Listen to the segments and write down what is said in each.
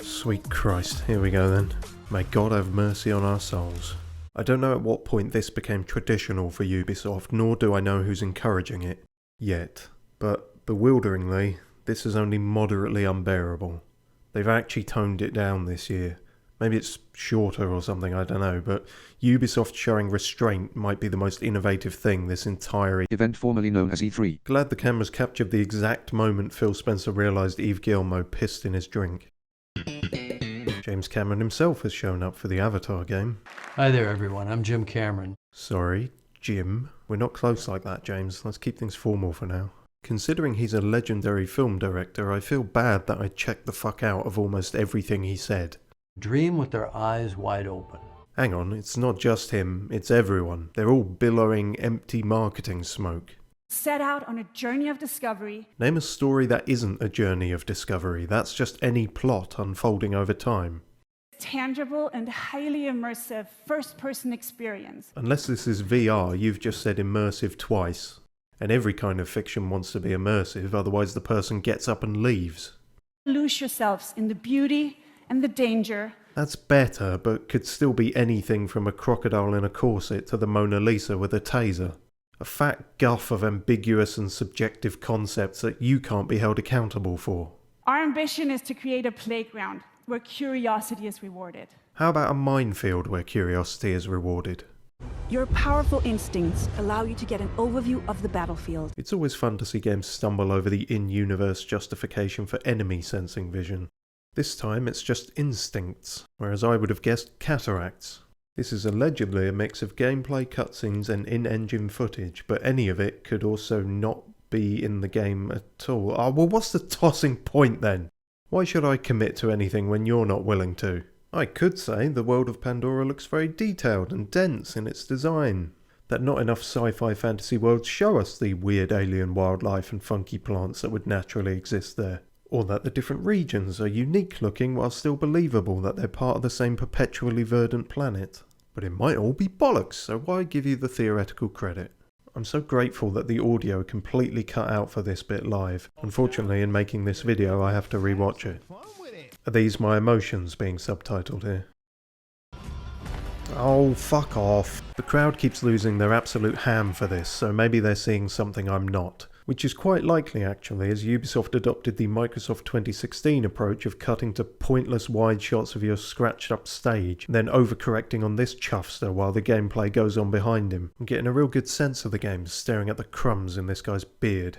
Sweet Christ, here we go then. May God have mercy on our souls. I don't know at what point this became traditional for Ubisoft, nor do I know who's encouraging it. Yet. But, bewilderingly, this is only moderately unbearable. They've actually toned it down this year. Maybe it's shorter or something, I don't know, but Ubisoft showing restraint might be the most innovative thing this entire event formerly known as E3. Glad the cameras captured the exact moment Phil Spencer realised Yves Guillemot pissed in his drink. James Cameron himself has shown up for the Avatar game. Hi there everyone, I'm Jim Cameron. Sorry, Jim. We're not close like that, James. Let's keep things formal for now. Considering he's a legendary film director, I feel bad that I checked the fuck out of almost everything he said. Dream with their eyes wide open. Hang on, it's not just him, it's everyone. They're all billowing empty marketing smoke. Set out on a journey of discovery. Name a story that isn't a journey of discovery. That's just any plot unfolding over time. Tangible and highly immersive first-person experience. Unless this is VR, you've just said immersive twice. And every kind of fiction wants to be immersive, otherwise the person gets up and leaves. Lose yourselves in the beauty and the danger. That's better, but could still be anything from a crocodile in a corset to the Mona Lisa with a taser. A fat guff of ambiguous and subjective concepts that you can't be held accountable for. Our ambition is to create a playground where curiosity is rewarded. How about a minefield where curiosity is rewarded? Your powerful instincts allow you to get an overview of the battlefield. It's always fun to see games stumble over the in-universe justification for enemy sensing vision. This time it's just instincts, whereas I would have guessed cataracts. This is allegedly a mix of gameplay cutscenes and in-engine footage, but any of it could also not be in the game at all. Oh, well, what's the tossing point then? Why should I commit to anything when you're not willing to? I could say the world of Pandora looks very detailed and dense in its design. That not enough sci-fi fantasy worlds show us the weird alien wildlife and funky plants that would naturally exist there. Or that the different regions are unique looking while still believable that they're part of the same perpetually verdant planet. But it might all be bollocks, so why give you the theoretical credit? I'm so grateful that the audio completely cut out for this bit live. Unfortunately, in making this video, I have to rewatch it. Are these my emotions being subtitled here? Oh, fuck off. The crowd keeps losing their absolute ham for this, so maybe they're seeing something I'm not. Which is quite likely actually, as Ubisoft adopted the Microsoft 2016 approach of cutting to pointless wide shots of your scratched up stage, and then overcorrecting on this chuffster while the gameplay goes on behind him. I'm getting a real good sense of the game staring at the crumbs in this guy's beard.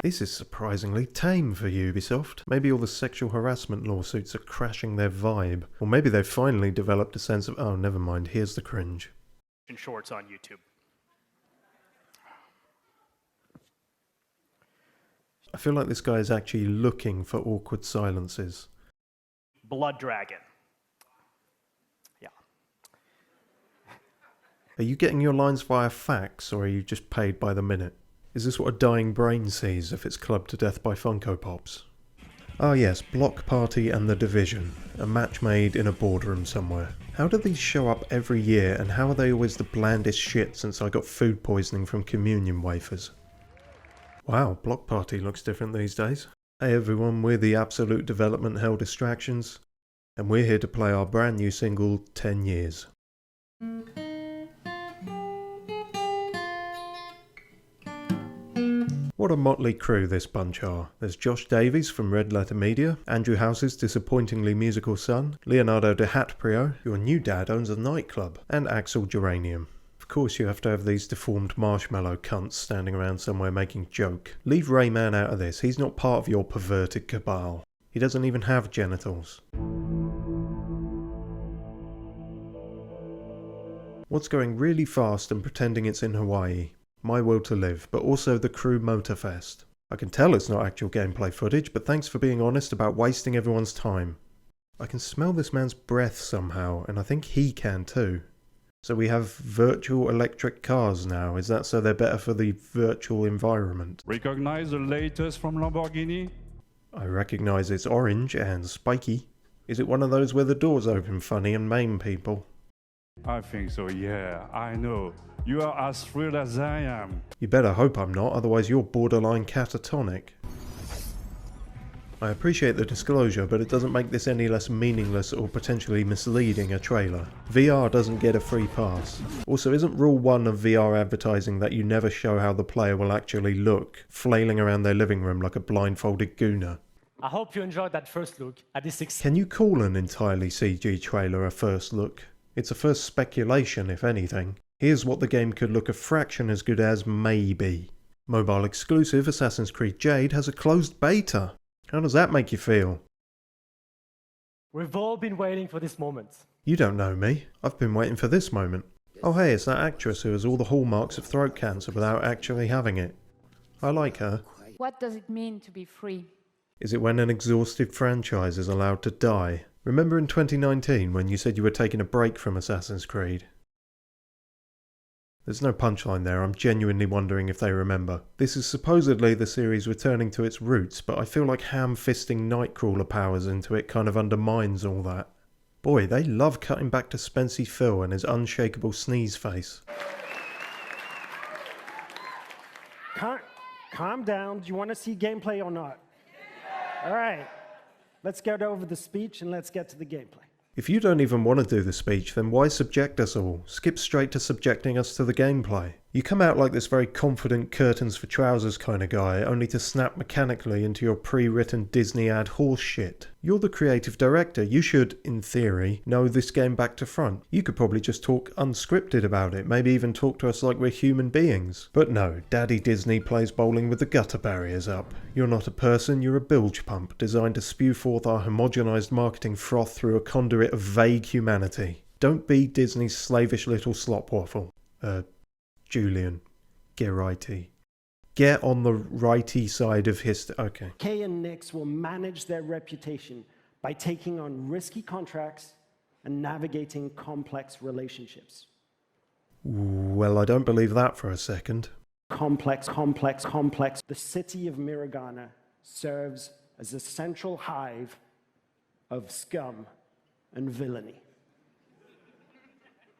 This is surprisingly tame for Ubisoft. Maybe all the sexual harassment lawsuits are crashing their vibe. Or maybe they've finally developed a sense of, oh never mind, here's the cringe. Shorts on YouTube. I feel like this guy is actually looking for awkward silences. Blood Dragon. Yeah. Are you getting your lines via fax, or are you just paid by the minute? Is this what a dying brain sees if it's clubbed to death by Funko Pops? Ah yes, Block Party and The Division. A match made in a boardroom somewhere. How do these show up every year, and how are they always the blandest shit since I got food poisoning from communion wafers? Wow, Block Party looks different these days. Hey everyone, we're the Absolute Development Hell Distractions, and we're here to play our brand new single, 10 Years. What a motley crew this bunch are. There's Josh Davies from Red Letter Media, Andrew House's disappointingly musical son, Leonardo DiCaprio, your new dad owns a nightclub, and Axel Geranium. Of course you have to have these deformed marshmallow cunts standing around somewhere making joke. Leave Rayman out of this, he's not part of your perverted cabal. He doesn't even have genitals. What's going really fast and pretending it's in Hawaii? My Will to Live, but also the Crew Motorfest. I can tell it's not actual gameplay footage, but thanks for being honest about wasting everyone's time. I can smell this man's breath somehow, and I think he can too. So we have virtual electric cars now. Is that so they're better for the virtual environment? Recognize the latest from Lamborghini? I recognise it's orange and spiky. Is it one of those where the doors open funny and maim people? I think so, yeah. I know. You are as thrilled as I am. You better hope I'm not, otherwise you're borderline catatonic. I appreciate the disclosure, but it doesn't make this any less meaningless or potentially misleading a trailer. VR doesn't get a free pass. Also, isn't rule 1 of VR advertising that you never show how the player will actually look, flailing around their living room like a blindfolded gooner? I hope you enjoyed that first look at this Can you call an entirely CG trailer a first look? It's a first speculation, if anything. Here's what the game could look a fraction as good as, maybe. Mobile exclusive Assassin's Creed Jade has a closed beta. How does that make you feel? We've all been waiting for this moment. You don't know me. I've been waiting for this moment. Oh hey, it's that actress who has all the hallmarks of throat cancer without actually having it. I like her. What does it mean to be free? Is it when an exhausted franchise is allowed to die? Remember in 2019 when you said you were taking a break from Assassin's Creed? There's no punchline there, I'm genuinely wondering if they remember. This is supposedly the series returning to its roots, but I feel like ham-fisting Nightcrawler powers into it kind of undermines all that. Boy, they love cutting back to Spency Phil and his unshakable sneeze face. Calm down, do you want to see gameplay or not? All right, let's get over the speech and let's get to the gameplay. If you don't even want to do the speech, then why subject us all? Skip straight to subjecting us to the gameplay. You come out like this very confident curtains for trousers kind of guy, only to snap mechanically into your pre-written Disney ad horse shit. You're the creative director, you should, in theory, know this game back to front. You could probably just talk unscripted about it, maybe even talk to us like we're human beings. But no, Daddy Disney plays bowling with the gutter barriers up. You're not a person, you're a bilge pump, designed to spew forth our homogenized marketing froth through a conduit of vague humanity. Don't be Disney's slavish little slop waffle. Julian, get righty. Get on the righty side of history. Okay. Kay and Nix will manage their reputation by taking on risky contracts and navigating complex relationships. Well, I don't believe that for a second. Complex. The city of Miragana serves as a central hive of scum and villainy.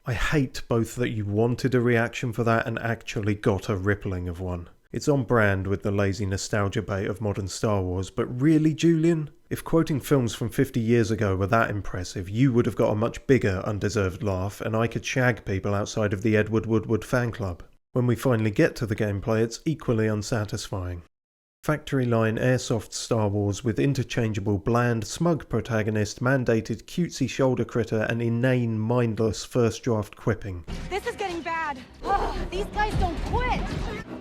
I hate both that you wanted a reaction for that and actually got a rippling of one. It's on brand with the lazy nostalgia bait of modern Star Wars, but really, Julian? If quoting films from 50 years ago were that impressive, you would have got a much bigger undeserved laugh, and I could shag people outside of the Edward Woodward fan club. When we finally get to the gameplay, it's equally unsatisfying. Factory line airsoft Star Wars with interchangeable bland, smug protagonist, mandated cutesy shoulder critter and inane, mindless first draft quipping. This is getting bad. These guys don't quit.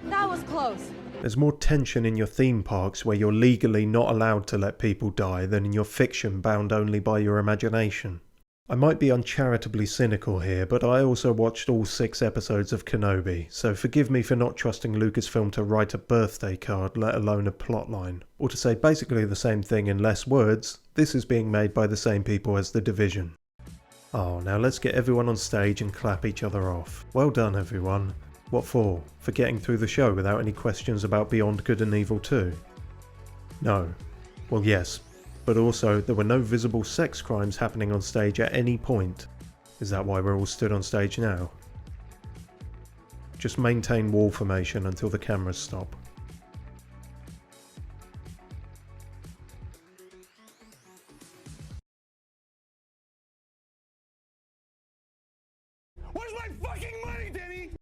That was close. There's more tension in your theme parks where you're legally not allowed to let people die than in your fiction bound only by your imagination. I might be uncharitably cynical here, but I also watched all 6 episodes of Kenobi, so forgive me for not trusting Lucasfilm to write a birthday card, let alone a plotline. Or to say basically the same thing in less words, this is being made by the same people as The Division. Oh, now let's get everyone on stage and clap each other off. Well done, everyone. What for? For getting through the show without any questions about Beyond Good and Evil 2? No. Well, yes. But also, there were no visible sex crimes happening on stage at any point. Is that why we're all stood on stage now? Just maintain wall formation until the cameras stop.